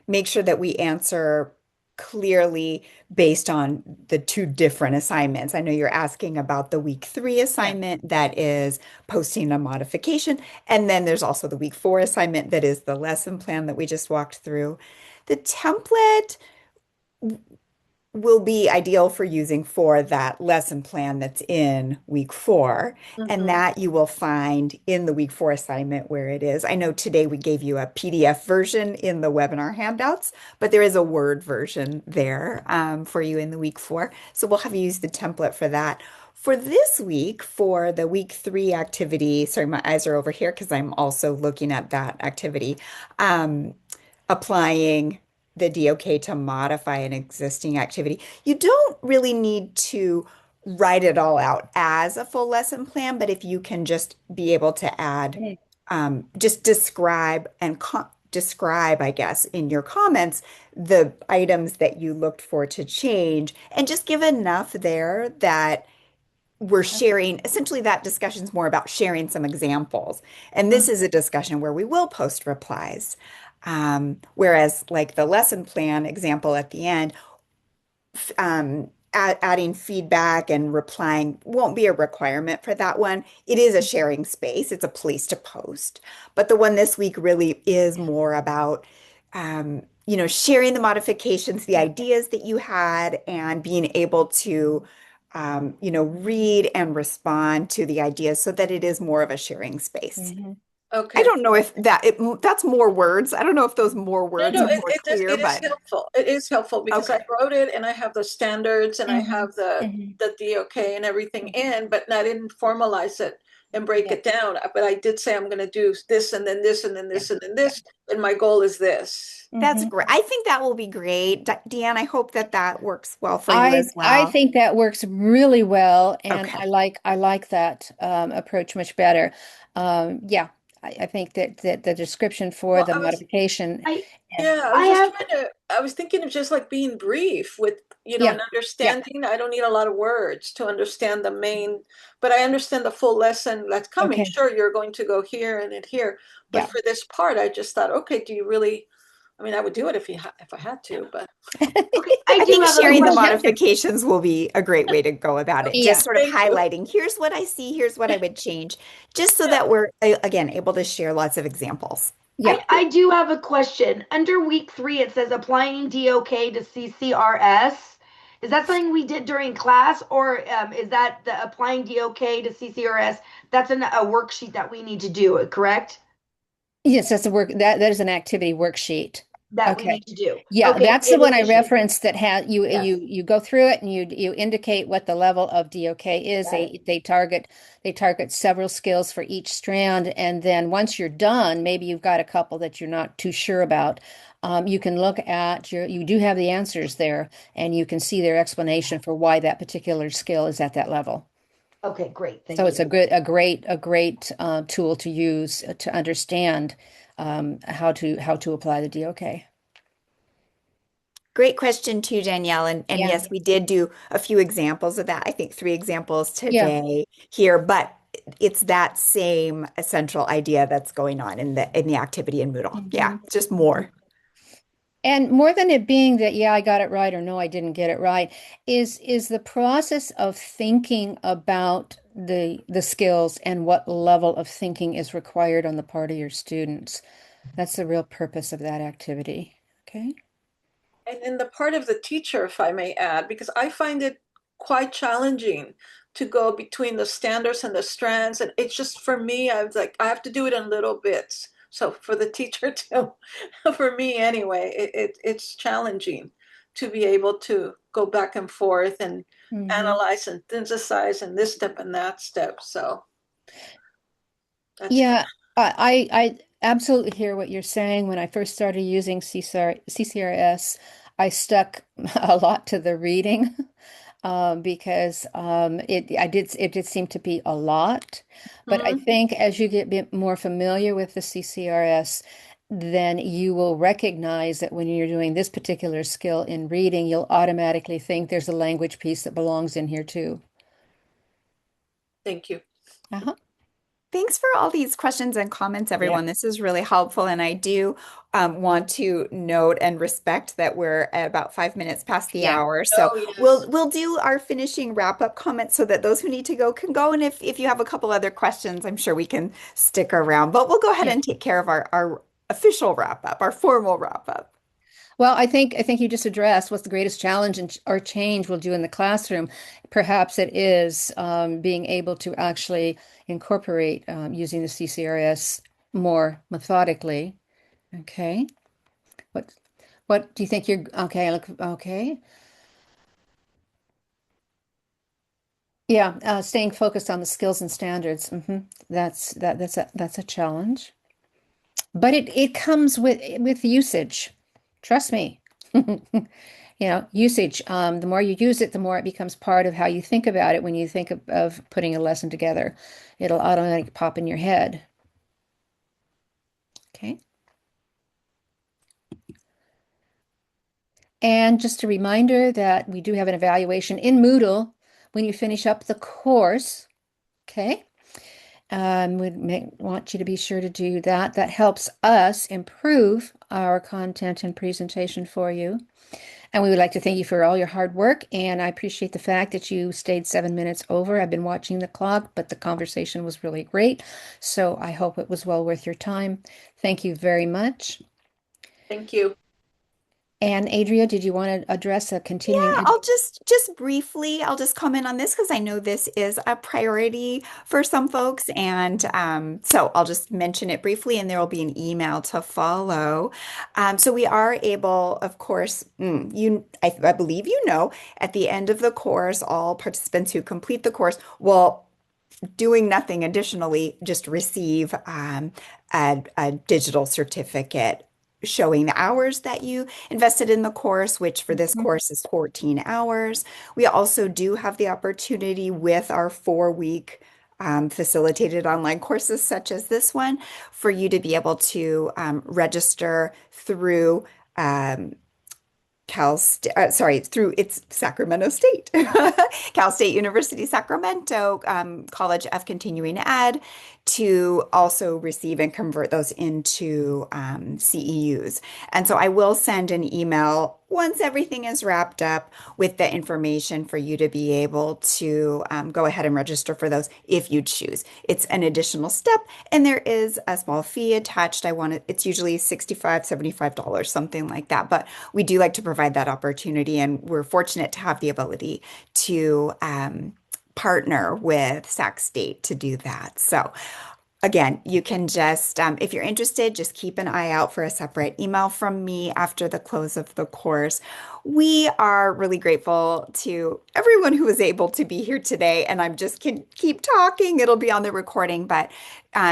make sure that we answer clearly based on the 2 different assignments. I know you're asking about the week 3 assignment that is posting a modification, and then there's also the week 4 assignment that is the lesson plan that we just walked through. The template will be ideal for using for that lesson plan that's in week 4. And that you will find in the week 4 assignment where it is. I know today we gave you a PDF version in the webinar handouts, but there is a Word version there for you in the week 4. So we'll have you use the template for that. For this week, for the week 3 activity, sorry, my eyes are over here because I'm also looking at that activity, applying the DOK to modify an existing activity. You don't really need to write it all out as a full lesson plan, but if you can just be able to add, just describe describe, I guess, in your comments, the items that you looked for to change and just give enough there that we're sharing, essentially that discussion is more about sharing some examples. And this is a discussion where we will post replies. Whereas like the lesson plan example at the end, adding feedback and replying won't be a requirement for that one. It is a sharing space. It's a place to post. But the one this week really is more about, sharing the modifications, the ideas that you had, and being able to, read and respond to the ideas so that it is more of a sharing space. I Okay. don't know if that's more words. I don't know if those more words No, are more clear, it is but helpful. It is helpful because I okay. wrote it and I have the standards and I have the DOK and everything in, but I didn't formalize it and break it down. But I did say I'm going to do this and then this and then this and then this, and my goal is this. That's great. I think that will be great. DeAnne, I hope that that works well for you as I well. think that works really well, and Okay. I like that approach much better. Yeah, I think that the description for Well, the modification. I And, I I was just have trying to, I was thinking of just like being brief with, yeah, and yeah, understanding. I don't need a lot of words to understand the main, but I understand the full lesson that's coming. okay, Sure, you're going to go here and it here, but yeah. for this part, I just thought, okay, do you really? I mean, I would do it if I had to, but okay, I I do think have a sharing the Yeah, question. modifications will be a great way to go about it. yeah, Just sort of thank you. highlighting, here's what I see, here's what I would change, just so Yeah, that we're, again, able to share lots of examples. yeah. I do have a question. Under week 3, it says applying DOK to CCRS. Is that something we did during class, or is that the applying DOK to CCRS? That's a worksheet that we need to do, correct? Yes, that's a work that is an activity worksheet. That we Okay. need to do. Yeah, Okay, that's the in one I addition. referenced that has Yes, you go through it and you indicate what the level of DOK is. got it. They target several skills for each strand, and then once you're done, maybe you've got a couple that you're not too sure about. You can look at you do have the answers there, and you can see their explanation for why that particular skill is at that level. Okay, great. So Thank it's you. a great tool to use to understand how to apply the DOK. Great question too, Danielle. And Yeah. yes, we did do a few examples of that. I think 3 examples Yeah. today here, but it's that same essential idea that's going on in the activity in Moodle. Yeah, Mhm. just more. And more than it being that, yeah, I got it right or no, I didn't get it right, is the process of thinking about the skills and what level of thinking is required on the part of your students. That's the real purpose of that activity. Okay. and in the part of the teacher, if I may add, because I find it quite challenging to go between the standards and the strands, and it's just for me, I was like, I have to do it in little bits. So for the teacher too, for me anyway, it's challenging to be able to go back and forth and Hmm. analyze and synthesize and this step and that step. So that's Yeah, I absolutely hear what you're saying. When I first started using CCRS, I stuck a lot to the reading because it did seem to be a lot. But I Mhm. think as you get a bit more familiar with the CCRS, then you will recognize that when you're doing this particular skill in reading, you'll automatically think there's a language piece that belongs in here too. Thank you. Uh-huh. Thanks for all these questions and comments, Yeah. everyone. This is really helpful. And I do want to note and respect that we're at about 5 minutes past the Yeah. hour. So Oh, yes. we'll do our finishing wrap-up comments so that those who need to go can go. And if you have a couple other questions, I'm sure we can stick around. But we'll go ahead Yeah. and take care of our official wrap-up, our formal wrap-up. Well, I think you just addressed what's the greatest challenge or change we'll do in the classroom. Perhaps it is being able to actually incorporate using the CCRS more methodically. Okay. What what do you think you're okay? Look, okay. Yeah, staying focused on the skills and standards. That's a challenge. But it comes with usage. Trust me. Usage. The more you use it, the more it becomes part of how you think about it when you think of putting a lesson together. It'll automatically pop in your head. Okay. And just a reminder that we do have an evaluation in Moodle when you finish up the course. Okay. Want you to be sure to do that. That helps us improve our content and presentation for you. And we would like to thank you for all your hard work. And I appreciate the fact that you stayed 7 minutes over. I've been watching the clock, but the conversation was really great. So I hope it was well worth your time. Thank you very much. Thank you. And Adria, did you want to address a continuing Yeah, I'll just briefly, I'll just comment on this because I know this is a priority for some folks, and so I'll just mention it briefly, and there will be an email to follow. So we are able, of course, I believe you know, at the end of the course, all participants who complete the course will, doing nothing additionally, just receive a digital certificate showing the hours that you invested in the course, which for this course is 14 hours. We also do have the opportunity with our 4-week facilitated online courses, such as this one, for you to be able to register through through its Sacramento State, Cal State University Sacramento College of Continuing Ed, to also receive and convert those into CEUs. And so I will send an email once everything is wrapped up with the information for you to be able to go ahead and register for those if you choose. It's an additional step, and there is a small fee attached. It's usually $65, $75, something like that. But we do like to provide that opportunity, and we're fortunate to have the ability to partner with Sac State to do that. So again, you can just, if you're interested, just keep an eye out for a separate email from me after the close of the course. We are really grateful to everyone who was able to be here today, and I'm just can keep talking. It'll be on the recording, but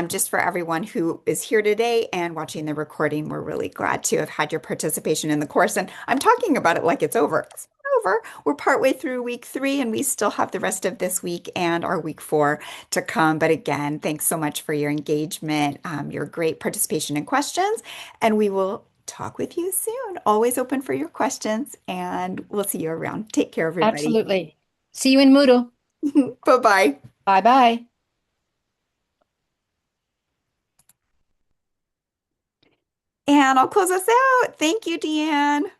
just for everyone who is here today and watching the recording, we're really glad to have had your participation in the course. And I'm talking about it like it's over. It's not over. We're partway through week 3, and we still have the rest of this week and our week 4 to come. But again, thanks so much for your engagement, your great participation and questions, and we will talk with you soon. Always open for your questions, and we'll see you around. Take care, everybody. absolutely. See you in Moodle. Bye-bye. Bye-bye. And I'll close us out. Thank you, DeAnne.